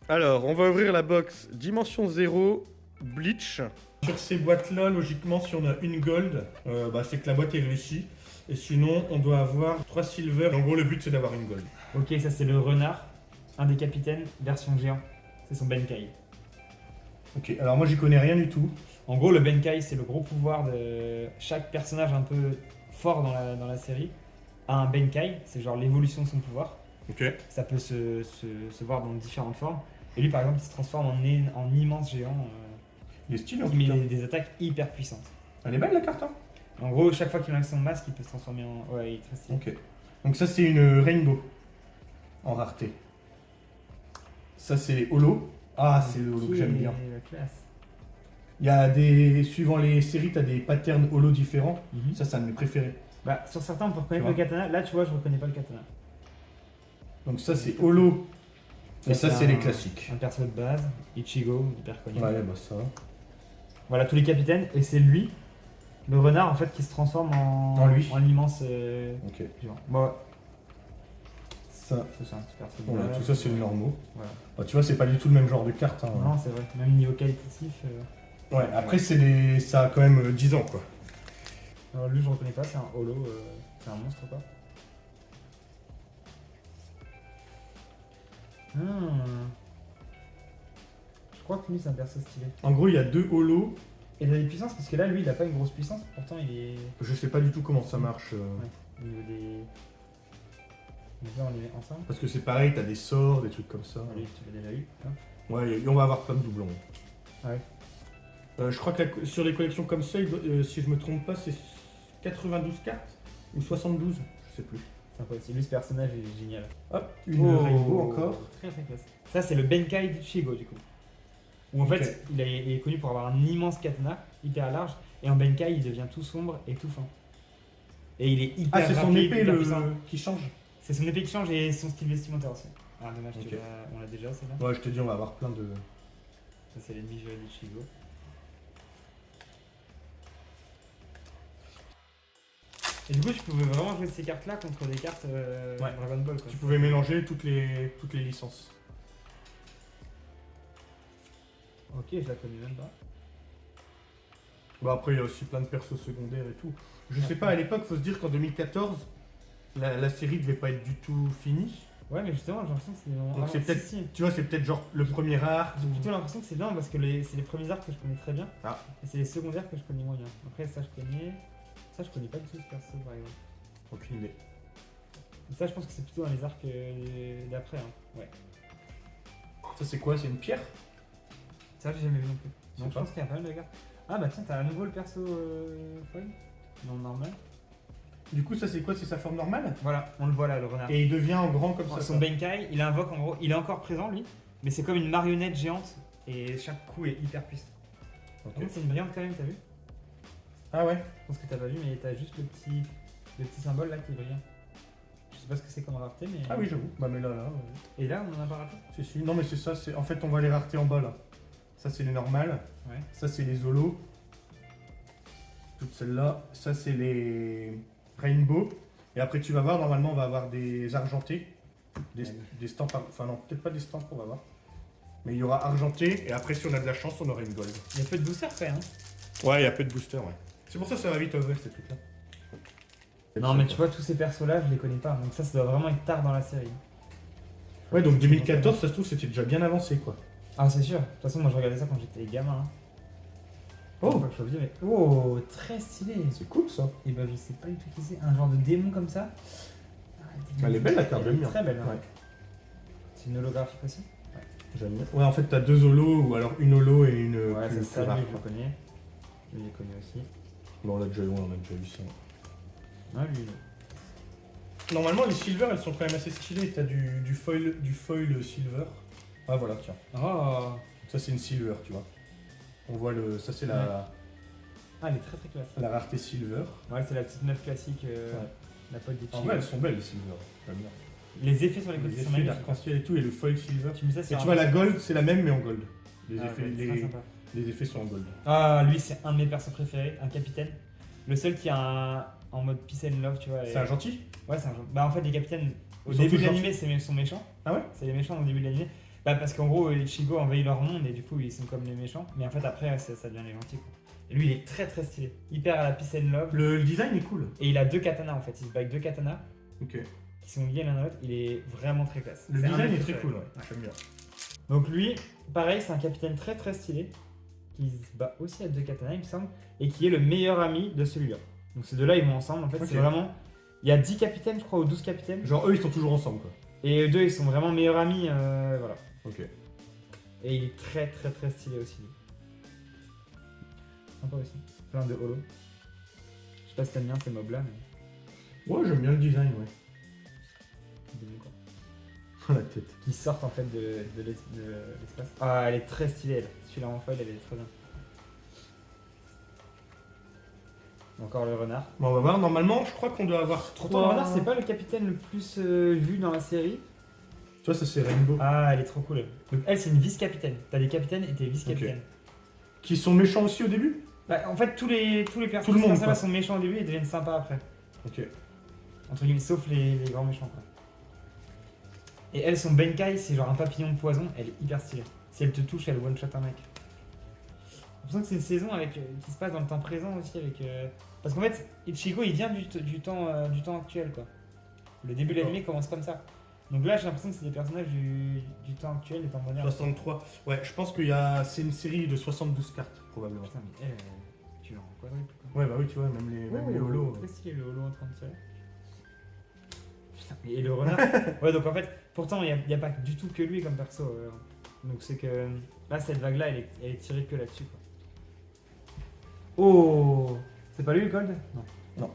Alors, on va ouvrir la box Dimension 0 Bleach. Sur ces boîtes-là, logiquement, si on a une gold, c'est que la boîte est réussie. Et sinon, on doit avoir 3 silver. En gros, le but, c'est d'avoir une gold. Ok, ça c'est le renard, un des capitaines, version géant. C'est son Benkai. Ok, alors moi, j'y connais rien du tout. En gros, le Benkai, c'est le gros pouvoir de chaque personnage un peu fort dans la série. A un Benkai, c'est genre l'évolution de son pouvoir. Ok. Ça peut se voir dans différentes formes. Et lui, par exemple, il se transforme en immense géant. Il est stylé, en Il tout cas. met des attaques hyper puissantes. Elle est belle, la carte, hein. En gros, chaque fois qu'il enlève son masque, il peut se transformer en. Ouais, il est très stylé. Ok. Donc ça, c'est une rainbow. En rareté. Ça, c'est les holo. Ah, c'est le holo que j'aime bien. La classe. Il y a des... Suivant les séries, t'as des patterns holo différents. Ça, c'est un de mes préférés. Bah, sur certains, on peut reconnaître Tu le katana. Là, tu vois, je reconnais pas le katana. Donc ça, c'est holo. Et ça, c'est un- les classiques. Un perso de base, Ichigo, hyper connu. Ouais, bah ça. Voilà, tous les capitaines. Et c'est lui, le renard, en fait, qui se transforme En lui. en l'immense Ok. géant. Bon, Ça. ça, c'est un petit perso de Voilà, base. tout ça, c'est le normaux. Voilà. Bah, tu vois, c'est pas du tout le même genre de carte. Hein. Non, c'est vrai. Même niveau qualitatif. Ouais, après, c'est des... ça a quand même 10 ans, quoi. Alors lui, je reconnais pas, c'est un holo. C'est un monstre, quoi. Je crois que lui, c'est un perso stylé. En gros, il y a 2 holos. Et il a des puissances, parce que là, lui, il a pas une grosse puissance, pourtant il est. Je sais pas du tout comment ça marche. Ouais, au niveau des. Donc là, on les met ensemble. Parce que c'est pareil, t'as des sorts, des trucs comme ça. Lui, tu l'as déjà eu. Hein. Ouais, et on va avoir plein de doublons. Ah ouais. Je crois que sur les collections comme ça, si je me trompe pas, c'est 92 cartes ou 72, je sais plus. Sympa aussi. Lui, ce personnage est génial. Hop, une rainbow encore. Très très classe. Ça, c'est le Benkai d'Ichigo, du coup. Où en fait, Ok. il est connu pour avoir un immense katana, hyper large, et en Benkai, il devient tout sombre et tout fin. Et il est hyper Ah, c'est son rapide, épée hyper puissant. qui change. C'est son épée qui change et son style vestimentaire aussi. Ah, dommage, Ok. on l'a déjà, celle-là. Ouais, je te dis, on va avoir plein de. Ça, c'est l'ennemi juré d'Ichigo. Et du coup, tu pouvais vraiment jouer ces cartes-là contre des cartes Dragon Ball, quoi. Tu pouvais mélanger toutes les licences. Ok, je la connais même pas. Bon, après, il y a aussi plein de persos secondaires et tout. Je sais pas, à l'époque, faut se dire qu'en 2014, la série devait pas être du tout finie. Ouais, mais justement, j'ai l'impression que c'est. Donc c'est peut-être, tu vois, c'est peut-être genre le premier arc. J'ai plutôt l'impression que c'est bien parce que c'est les premiers arcs que je connais très bien. Ah. Et c'est les secondaires que je connais moyen. Après, ça, je connais. Ça, je connais pas du tout ce perso, par exemple. Aucune idée. Et ça, je pense que c'est plutôt dans les arcs d'après. Hein. Ouais. Ça, c'est quoi? C'est une pierre? Ça, j'ai jamais vu non plus. Je Donc, sais je pense qu'il y a pas mal de gars. Ah, bah tiens, t'as à nouveau le perso foil. Non, normal. Du coup, ça, c'est quoi? C'est sa forme normale? Voilà, on le voit là, le renard. Et il devient en grand comme ça. Son Benkai, il invoque en gros, il est encore présent lui, mais c'est comme une marionnette géante et chaque coup est hyper puissant. Ok. Par contre, c'est une brillante quand même, t'as vu? Ah ouais? Je pense que t'as pas vu, mais t'as juste le petit symbole là qui est brillant. Je sais pas ce que c'est comme rareté, mais. Ah oui, j'avoue. Bah, mais là. Et là, on en a pas raté? Si. Non, mais c'est ça. En fait, on va les raretés en bas là. Ça, c'est les normales. Ouais. Ça, c'est les holos. Toutes celles-là. Ça, c'est les rainbow. Et après, tu vas voir, normalement, on va avoir des argentés. Des stamps. Enfin, non, peut-être pas des stamps, on va voir. Mais il y aura argenté. Et après, si on a de la chance, on aura une gold. Il y a peu de boosters quand même. Ouais, il y a peu de boosters, ouais. C'est pour ça que ça va vite ouvrir ces trucs-là. Non, mais tu vois, tous ces persos là, je les connais pas. Donc ça doit vraiment être tard dans la série. Ouais, donc 2014, ça se trouve, c'était déjà bien avancé, quoi. Ah, c'est sûr. De toute façon, moi je regardais ça quand j'étais gamin. Hein. Oh. Faut pas que je sois vieux, mais. Oh, très stylé. C'est cool, ça. Et bah, je sais pas du tout qui c'est. Un genre de démon comme ça. Elle est belle, la carte, Elle est j'aime bien. très belle, hein. Ouais. C'est une holographie aussi. J'aime bien. Ouais, en fait, t'as 2 holos, ou alors une holo et une Ouais, plus, c'est ça, plus rare, lui, je le quoi. connais. Je l'ai connu aussi. Bon, on a déjà vu ça. Ah, lui. Normalement, les silver, elles sont quand même assez stylées. T'as du foil silver. Ah, voilà, tiens. Oh. Ça, c'est une silver, tu vois. On voit le... Ça, c'est la Ah, elle est très très classe. rareté silver. Ouais, c'est la petite meuf classique, Ouais. la pote des En chicks. vrai, elles sont belles, les silver. J'aime bien. Les effets sur les Les côtés sont effets magnifiques. d'arc-en-ciel et tout, et le foil silver. Tu mets ça Et sur tu un- vois, la gold, c'est la même, mais en gold. Les, Ah, effets, ouais, c'est très sympa. les effets sont en gold. Ah, lui, c'est un de mes persos préférés, un capitaine. Le seul qui a en mode peace and love, tu vois. C'est un gentil? Ouais, c'est un gentil. Bah, en fait, les capitaines, au Ils sont début tous de l'animé, sont méchants. Ah ouais? C'est les méchants au début de l'animé. Bah parce qu'en gros, les Ichigo envahissent leur monde et du coup ils sont comme les méchants. Mais en fait après ça devient les gentils quoi. Et lui il est très très stylé. Hyper à la peace and love. Le design est cool. Et il a 2 katanas en fait. Il se bat avec 2 katanas Ok. qui sont liés l'un à l'autre. Il est vraiment très classe. Le C'est un design mec est très préféré. cool, ouais. J'aime bien. Donc lui, pareil, c'est un capitaine très très stylé. Qui se bat aussi avec 2 katanas il me semble. Et qui est le meilleur ami de celui-là. Donc ces deux-là ils vont ensemble. En fait Ok. c'est vraiment... Il y a 10 capitaines je crois ou 12 capitaines. Genre eux ils sont toujours ensemble quoi. Et eux deux ils sont vraiment meilleurs amis. Voilà. Ok. Et il est très très très stylé aussi. Lui. Sympa aussi. Plein de holo. Je sais pas si t'aimes bien ces mobs là, mais. Ouais, j'aime bien le design, ouais. Des bons, quoi. La tête. Qui sortent en fait de l'espace. Ah, elle est très stylée elle. Celui-là en foil, elle est très bien. Encore le renard. Bon, on va voir. Normalement, je crois qu'on doit avoir 3. Pourtant, le renard, c'est pas le capitaine le plus vu dans la série. Tu vois, ça c'est Rainbow. Ah, elle est trop cool. Donc, elle, c'est une vice-capitaine. T'as des capitaines et t'es vice-capitaine. Qui sont méchants aussi au début. Bah, en fait, tous les Tout le personnages monde, comme ça, quoi. là, sont méchants au début et deviennent sympas après. Ok. Entre guillemets, sauf les grands méchants, quoi. Et elle, son Benkai, c'est genre un papillon de poison. Elle est hyper stylée. Si elle te touche, elle one-shot un mec. J'ai l'impression que c'est une saison avec, qui se passe dans le temps présent aussi. Avec, parce qu'en fait, Ichigo, il vient du temps actuel, quoi. Le début de l'anime commence comme ça. Donc là, j'ai l'impression que c'est des personnages du temps actuel, des temps modernes. 63. Ouais, je pense qu'il y a. C'est une série de 72 cartes, probablement. Putain, mais elle, tu l'as en quadruple, quoi. Ouais, bah oui, tu vois, même les holos. Très stylé le holo en train de tirer. Putain, et le renard. Ouais, donc en fait, pourtant, il n'y a pas du tout que lui comme perso. Donc c'est que là, cette vague-là, elle est tirée que là-dessus, quoi. Oh, c'est pas lui le gold? Non. Non.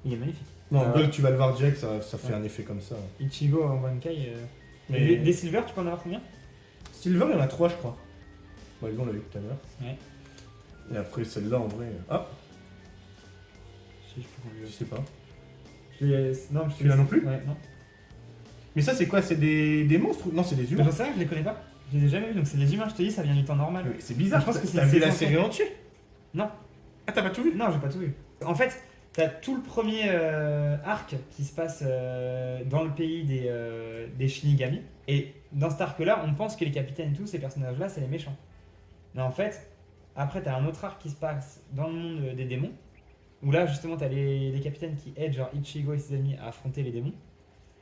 Il est magnifique. Non, Gold, tu vas le voir direct, ça fait un effet comme ça. Ichigo en Bankai. Mais Des silver, tu peux en avoir combien? Silver, il y en a 3, je crois. Bah, on l'a vu tout à l'heure. Ouais. Et après, celle-là, en vrai. Ah, Si, je peux prendre je le- sais pas. Non, je Tu l'as non plus? Ouais, non. Mais ça, c'est quoi? C'est des monstres ou- Non, c'est des Mais humains. j'en sais rien, je les connais pas. Je les ai jamais vus, donc c'est des humains, je te dis, ça vient du temps normal. Mais c'est bizarre, Je pense que c'est t'as une vu la saison série entière? Non, Ah, t'as pas tout vu? non, j'ai pas tout vu. En fait, t'as tout le premier arc qui se passe dans le pays des Shinigami. Et dans cet arc-là, on pense que les capitaines et tous ces personnages-là, c'est les méchants. Mais en fait, après, t'as un autre arc qui se passe dans le monde des démons. Où là, justement, t'as les capitaines qui aident, genre Ichigo et ses amis, à affronter les démons.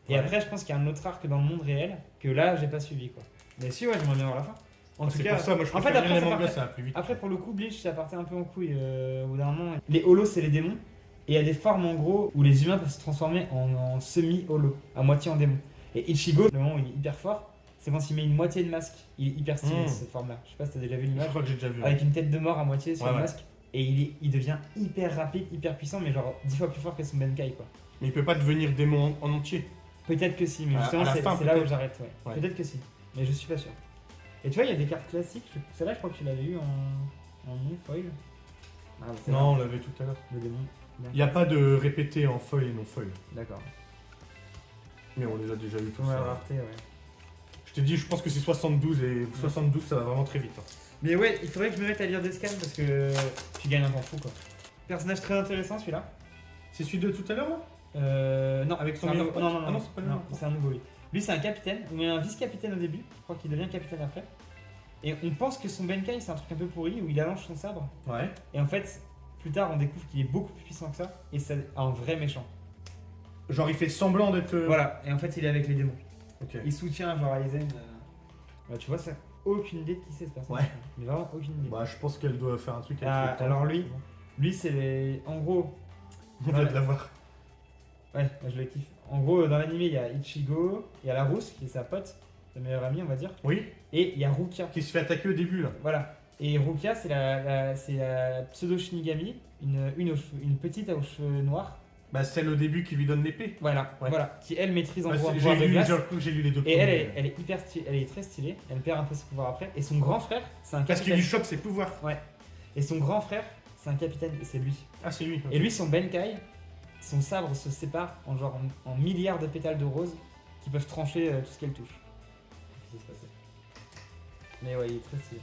Et Ouais. après, je pense qu'il y a un autre arc dans le monde réel que là, j'ai pas suivi, quoi. Mais si, ouais, j'aimerais bien voir la fin. En tout C'est cas, pour ça, moi, je en fait, préfère après, lire ça les mangas, partait- ça va plus vite. après, pour le coup, Bleach, ça partait un peu en couille au bout d'un moment. Les holos, c'est les démons. Et il y a des formes, en gros, où les humains peuvent se transformer en semi-holo, à moitié en démon. Et Ichigo, le moment où il est hyper fort, c'est quand il met une moitié de masque. Il est hyper stylé, cette forme-là. Je sais pas si t'as déjà vu Je l'image. crois que j'ai déjà vu. Avec une tête de mort à moitié sur Ouais, le ouais. masque. Et il devient hyper rapide, hyper puissant, mais genre 10 fois plus fort que son Benkai, quoi. Mais il peut pas devenir démon en entier. Peut-être que si, mais À justement, la c'est fin, c'est là où peut-être. j'arrête. Ouais. Ouais. Peut-être que si, mais je suis pas sûr. Et tu vois, il y a des cartes classiques. Celle-là, je crois que tu l'avais eu en non-foil. Ah, c'est Non, là, on l'avait tout à l'heure. le démon. Bien. Il n'y a pas de répété en foil et non foil. D'accord. Mais on les a déjà eu tous. Ouais, ça. rareté, ouais. Je t'ai dit, je pense que c'est 72 et 72, ça va vraiment très vite. Hein. Mais ouais, il faudrait que je me mette à lire des scans parce que tu gagnes un temps fou, quoi. Personnage très intéressant, celui-là. C'est celui de tout à l'heure, là Non, Avec son c'est un meilleur nouveau- pote. non, non, Ah non, non, c'est pas le non, même. c'est un nouveau lui. Lui, c'est un capitaine, ou un vice-capitaine au début. Je crois qu'il devient capitaine après. Et on pense que son Benkai, c'est un truc un peu pourri où il allonge son sabre. Ouais. Et en fait, plus tard, on découvre qu'il est beaucoup plus puissant que ça. Et c'est un vrai méchant. Genre, il fait semblant d'être. Voilà, et en fait, il est avec les démons. Ok. Il soutient genre Aizen. Bah, tu vois, ça, aucune idée de qui c'est ce personnage. Ouais. Mais vraiment aucune idée. Bah, je pense qu'elle doit faire un truc avec Ah, le temps. alors lui, c'est les. En gros, On vient de l'avoir. ouais, je le kiffe. En gros, dans l'anime, il y a Ichigo, il y a la rousse, qui est sa pote, sa meilleure amie, on va dire. Oui. Et il y a Rukia. Qui se fait attaquer au début, là. Voilà. Et Rukia, c'est la pseudo-shinigami, une petite aux cheveux noirs. Bah, celle au début qui lui donne l'épée. Voilà, Ouais. voilà. Qui elle maîtrise en Ouais, gros un j'ai pouvoir de lu, glace. j'ai cru que j'ai lu les deux Et elle premiers. est hyper stylée, elle est très stylée. Elle perd un peu ses pouvoirs après. Et son grand frère, c'est un Parce qu'il capitaine. lui chope ses pouvoirs. Ouais. Et son grand frère, c'est un capitaine, et c'est lui. Ah, c'est lui. Et lui, son Benkai, son sabre se sépare en milliards de pétales de rose qui peuvent trancher tout ce qu'elle touche. Qu'est-ce qui s'est passé? Mais ouais, il est très stylé.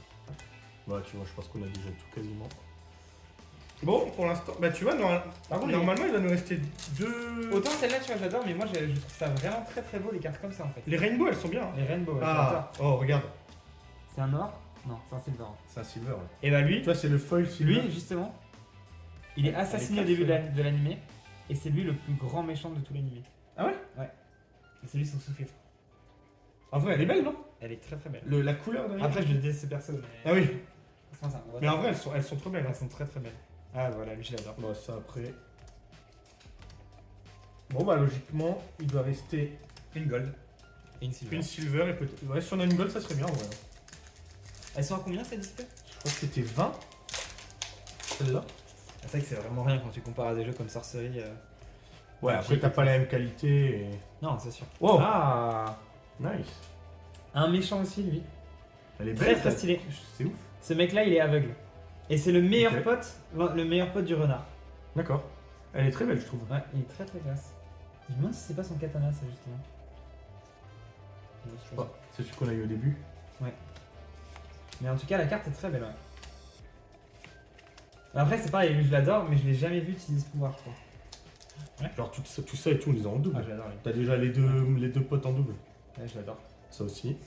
Bah, tu vois, je pense qu'on a déjà tout quasiment. Bon, pour l'instant, bah tu vois, Par contre, normalement il va nous rester 2. autant celle-là, tu vois, j'adore, mais moi je trouve ça vraiment très très beau les cartes comme ça en fait. Les rainbow, elles sont bien. Hein. Les rainbow, ouais, Ah, oh, regarde. c'est un or? Non, c'est un silver. C'est un silver. Ouais. Et bah lui, Tu vois, c'est le foil silver. lui justement, il est assassiné au Elle est début classe, de l'animé, et c'est lui le plus grand méchant de tout l'animé. Ah ouais? Et c'est lui son sous-fifre. En vrai, elle est belle, non? Elle est très très belle. La couleur derrière. Après, je déteste ce perso, mais. Ah oui. Franchement, ça, Mais en vrai, elles sont trop belles. Hein. elles sont très très belles. Ah voilà, lui je l'adore. Bon, ça après. Bon, bah logiquement, il doit rester Une gold. Et une silver. une silver et peut-être. Ouais, si on a une gold, ça serait bien, ouais. Elles sont à combien ces displays? Je crois que c'était 20. Celle-là. C'est vrai que c'est vraiment rien quand tu compares à des jeux comme Sorcery. Ouais, après, t'as pas la même qualité. Et... Non, c'est sûr. Wow. Ah, Nice. un méchant aussi, lui. Elle est Très belle. très stylé. C'est ouf. Ce mec-là, il est aveugle. Et c'est le meilleur Ok. pote, le meilleur pote du renard. D'accord. Elle est très belle, je trouve. Ouais, il est très très classe. Je me demande si c'est pas son katana, ça justement. Oh, c'est celui qu'on a eu au début. Mais en tout cas, la carte est très belle, ouais. Après, c'est pareil, lui je l'adore, mais je l'ai jamais vu utiliser ce pouvoir, je crois. Genre tout ça et tout, on les a en double. Ah, je l'adore, lui. T'as déjà les deux potes en double. Ouais, je l'adore. Ça aussi.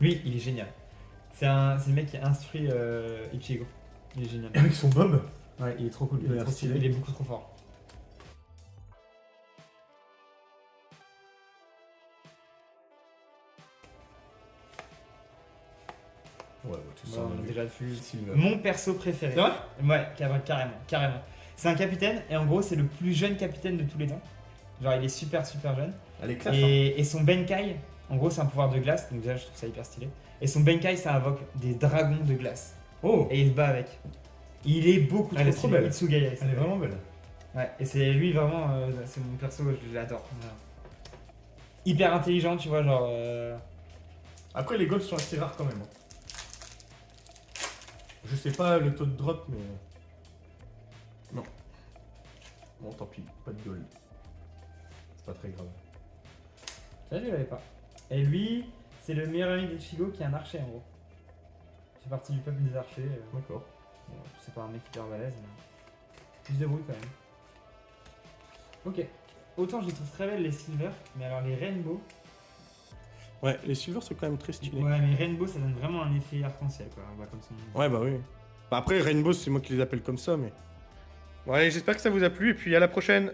Lui, il est génial. C'est le mec qui instruit Ichigo. Il est génial. Et avec son bob. Ouais, il est trop cool. Il a l'air stylé. Il est beaucoup trop fort. Ouais, bah, tout ça. Bon, on on a est vu. déjà dessus. Silver. Mon perso préféré. C'est vrai? Ouais, carrément. C'est un capitaine, et en gros, c'est le plus jeune capitaine de tous les temps. Genre, il est super jeune. Elle est classe. Hein. Et son Benkai, en gros, c'est un pouvoir de glace, donc déjà, je trouve ça hyper stylé. Et son Benkai, ça invoque des dragons de glace. Oh, Et il se bat avec. Il est beaucoup Elle est trop trop belle. Itsugaya. elle est vraiment belle. Ouais, et c'est lui vraiment, c'est mon perso, je l'adore. Voilà. Hyper intelligent, tu vois, genre. Après, les golds sont assez rares quand même. Hein. Je sais pas le taux de drop, mais. Non. Bon, tant pis, pas de gold. C'est pas très grave. Ça, je l'avais pas. Et lui, c'est le meilleur ami d'Ichigo qui est un archer en gros. Il fait partie du peuple des archers. D'accord. Bon, c'est pas un mec hyper balèze, mais. Il se débrouille quand même. Ok. Autant je les trouve très belles les silver, mais alors les rainbow. Ouais, les silver c'est quand même très stylé. Ouais, mais rainbow ça donne vraiment un effet arc-en-ciel quoi. On va comme son nom. Ouais, bah oui. Bah après, Rainbow, c'est moi qui les appelle comme ça, mais. Bon, allez, j'espère que ça vous a plu, et puis à la prochaine!